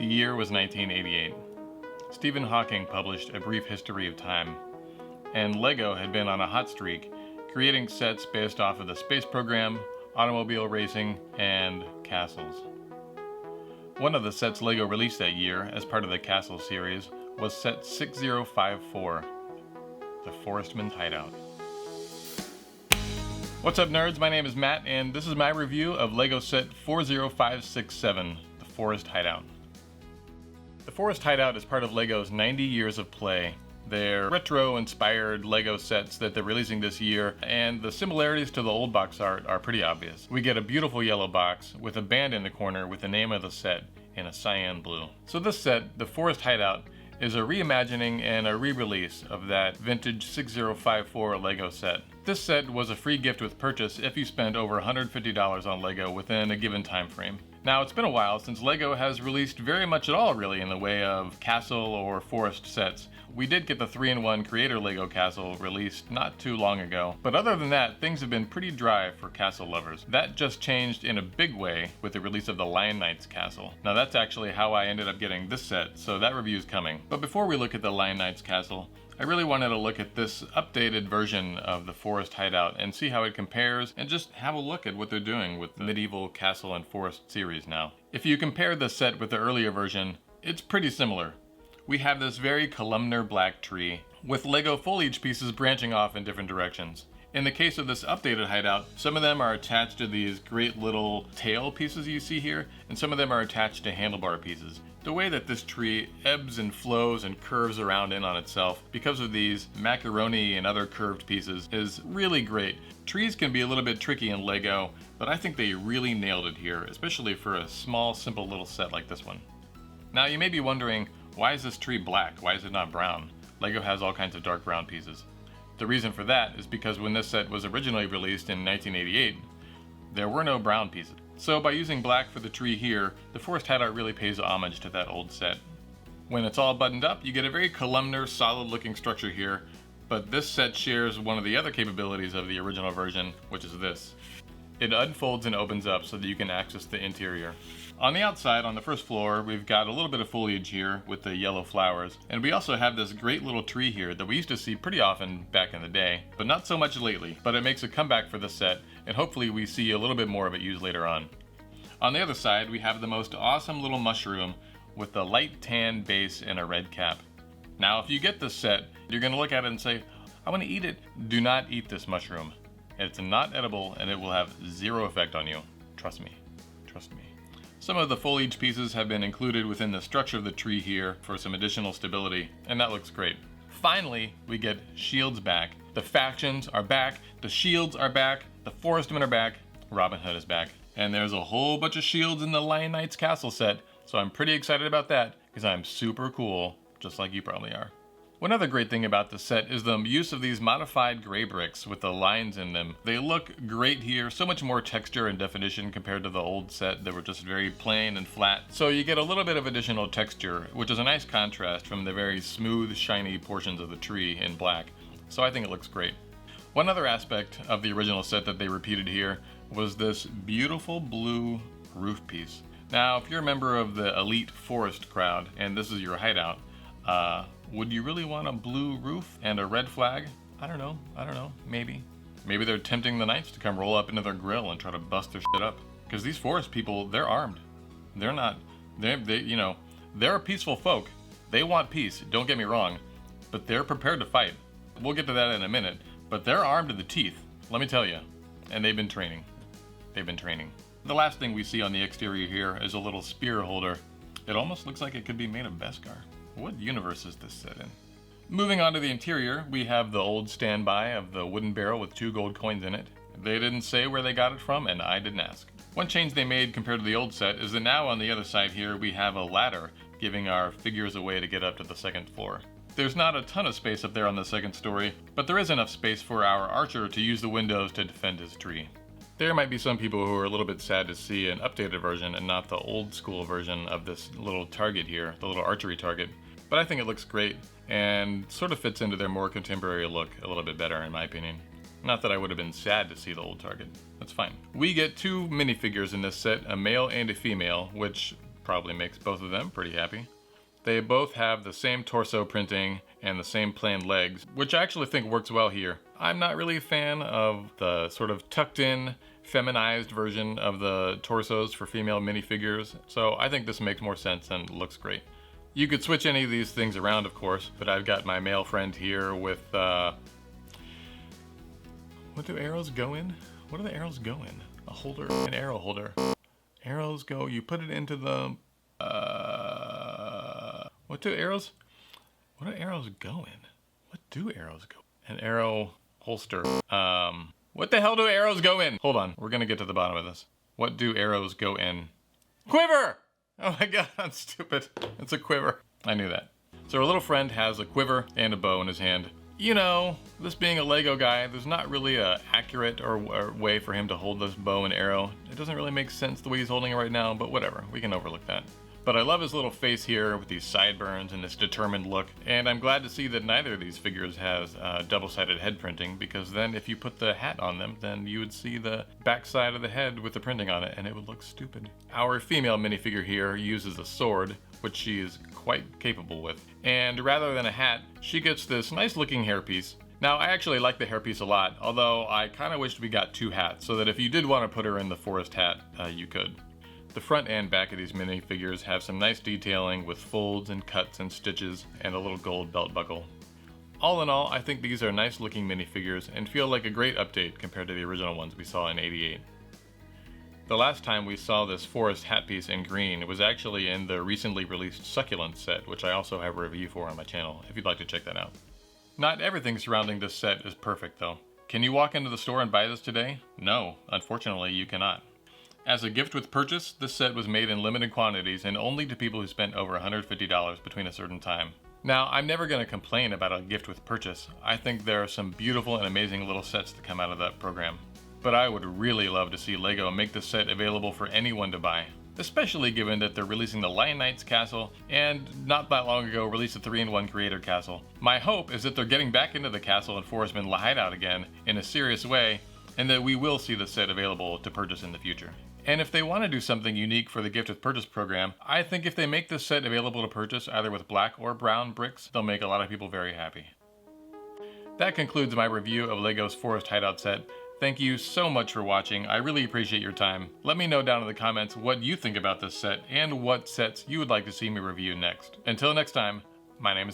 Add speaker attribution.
Speaker 1: The year was 1988. Stephen Hawking published A Brief History of Time, and Lego had been on a hot streak, creating sets based off of the space program, automobile racing, and castles. One of the sets Lego released that year as part of the Castle series was set 6054, the Forestman's Hideout. What's up, nerds? My name is Matt, and this is my review of Lego set 40567, the Forest Hideout. The Forest Hideout is part of Lego's 90 years of play. They're retro-inspired Lego sets that they're releasing this year, and the similarities to the old box art are pretty obvious. We get a beautiful yellow box with a band in the corner with the name of the set in a cyan blue. So this set, the Forest Hideout, is a reimagining and a re-release of that vintage 6054 Lego set. This set was a free gift with purchase if you spent over $150 on Lego within a given time frame. Now, it's been a while since Lego has released very much at all really in the way of castle or forest sets. We did get the 3-in-1 Creator Lego Castle released not too long ago, but other than that, things have been pretty dry for castle lovers. That just changed in a big way with the release of the Lion Knights Castle. Now that's actually how I ended up getting this set, so that review's coming. But before we look at the Lion Knights Castle, I really wanted to look at this updated version of the Forest Hideout and see how it compares and just have a look at what they're doing with the medieval castle and forest series now. If you compare the set with the earlier version, it's pretty similar. We have this very columnar black tree with Lego foliage pieces branching off in different directions. In the case of this updated hideout, some of them are attached to these great little tail pieces you see here, and some of them are attached to handlebar pieces. The way that this tree ebbs and flows and curves around in on itself because of these macaroni and other curved pieces is really great. Trees can be a little bit tricky in Lego, but I think they really nailed it here, especially for a small, simple little set like this one. Now you may be wondering, why is this tree black? Why is it not brown? Lego has all kinds of dark brown pieces. The reason for that is because when this set was originally released in 1988, there were no brown pieces. So by using black for the tree here, the Forest Hideout really pays homage to that old set. When it's all buttoned up, you get a very columnar, solid-looking structure here, but this set shares one of the other capabilities of the original version, which is this. It unfolds and opens up so that you can access the interior. On the outside, on the first floor, we've got a little bit of foliage here with the yellow flowers, and we also have this great little tree here that we used to see pretty often back in the day, but not so much lately. But it makes a comeback for this set, and hopefully we see a little bit more of it used later on. On the other side, we have the most awesome little mushroom with a light tan base and a red cap. Now, if you get this set, you're going to look at it and say, I want to eat it. Do not eat this mushroom. It's not edible, and it will have zero effect on you. Trust me. Trust me. Some of the foliage pieces have been included within the structure of the tree here for some additional stability, and that looks great. Finally, we get shields back. The factions are back, the shields are back, the forestmen are back, Robin Hood is back. And there's a whole bunch of shields in the Lion Knights Castle set, so I'm pretty excited about that, because I'm super cool, just like you probably are. One other great thing about this set is the use of these modified gray bricks with the lines in them. They look great here, so much more texture and definition compared to the old set that were just very plain and flat. So you get a little bit of additional texture, which is a nice contrast from the very smooth, shiny portions of the tree in black. So I think it looks great. One other aspect of the original set that they repeated here was this beautiful blue roof piece. Now, if you're a member of the elite forest crowd and this is your hideout, would you really want a blue roof and a red flag? I don't know, maybe. Maybe they're tempting the knights to come roll up into their grill and try to bust their shit up. Because these forest people, they're armed. They're peaceful folk. They want peace, don't get me wrong, but they're prepared to fight. We'll get to that in a minute, but they're armed to the teeth, let me tell you. And they've been training. The last thing we see on the exterior here is a little spear holder. It almost looks like it could be made of Beskar. What universe is this set in? Moving on to the interior, we have the old standby of the wooden barrel with 2 gold coins in it. They didn't say where they got it from, and I didn't ask. One change they made compared to the old set is that now on the other side here we have a ladder, giving our figures a way to get up to the second floor. There's not a ton of space up there on the second story, but there is enough space for our archer to use the windows to defend his tree. There might be some people who are a little bit sad to see an updated version and not the old school version of this little target here, the little archery target. But I think it looks great and sort of fits into their more contemporary look a little bit better in my opinion. Not that I would have been sad to see the old target. That's fine. We get 2 minifigures in this set, a male and a female, which probably makes both of them pretty happy. They both have the same torso printing and the same plain legs, which I actually think works well here. I'm not really a fan of the sort of tucked in, feminized version of the torsos for female minifigures, so I think this makes more sense and looks great. You could switch any of these things around, of course, but I've got my male friend here with, what do arrows go in? What do the arrows go in? A holder, an arrow holder. Arrows go, you put it into the, what do arrows go in? What do arrows go? An arrow holster. What the hell do arrows go in? Hold on, we're gonna get to the bottom of this. What do arrows go in? Quiver! Oh my god, I'm stupid. It's a quiver. I knew that. So our little friend has a quiver and a bow in his hand. You know, this being a Lego guy, there's not really a accurate or way for him to hold this bow and arrow. It doesn't really make sense the way he's holding it right now, but whatever, we can overlook that. But I love his little face here with these sideburns and this determined look, and I'm glad to see that neither of these figures has double-sided head printing, because then if you put the hat on them, then you would see the back side of the head with the printing on it, and it would look stupid. Our female minifigure here uses a sword, which she is quite capable with, and rather than a hat, she gets this nice-looking hairpiece. Now, I actually like the hairpiece a lot, although I kind of wished we got two hats, so that if you did want to put her in the forest hat, you could. The front and back of these minifigures have some nice detailing with folds and cuts and stitches and a little gold belt buckle. All in all, I think these are nice looking minifigures and feel like a great update compared to the original ones we saw in '88. The last time we saw this forest hat piece in green was actually in the recently released Succulent set, which I also have a review for on my channel, if you'd like to check that out. Not everything surrounding this set is perfect though. Can you walk into the store and buy this today? No, unfortunately you cannot. As a gift with purchase, this set was made in limited quantities and only to people who spent over $150 between a certain time. Now, I'm never going to complain about a gift with purchase. I think there are some beautiful and amazing little sets that come out of that program. But I would really love to see LEGO make this set available for anyone to buy, especially given that they're releasing the Lion Knights castle and not that long ago released the 3-in-1 Creator castle. My hope is that they're getting back into the castle and Forest Hideout again in a serious way, and that we will see the set available to purchase in the future. And if they want to do something unique for the gift with purchase program, I think if they make this set available to purchase either with black or brown bricks, they'll make a lot of people very happy. That concludes my review of LEGO's Forest Hideout set. Thank you so much for watching. I really appreciate your time. Let me know down in the comments what you think about this set and what sets you would like to see me review next. Until next time, my name is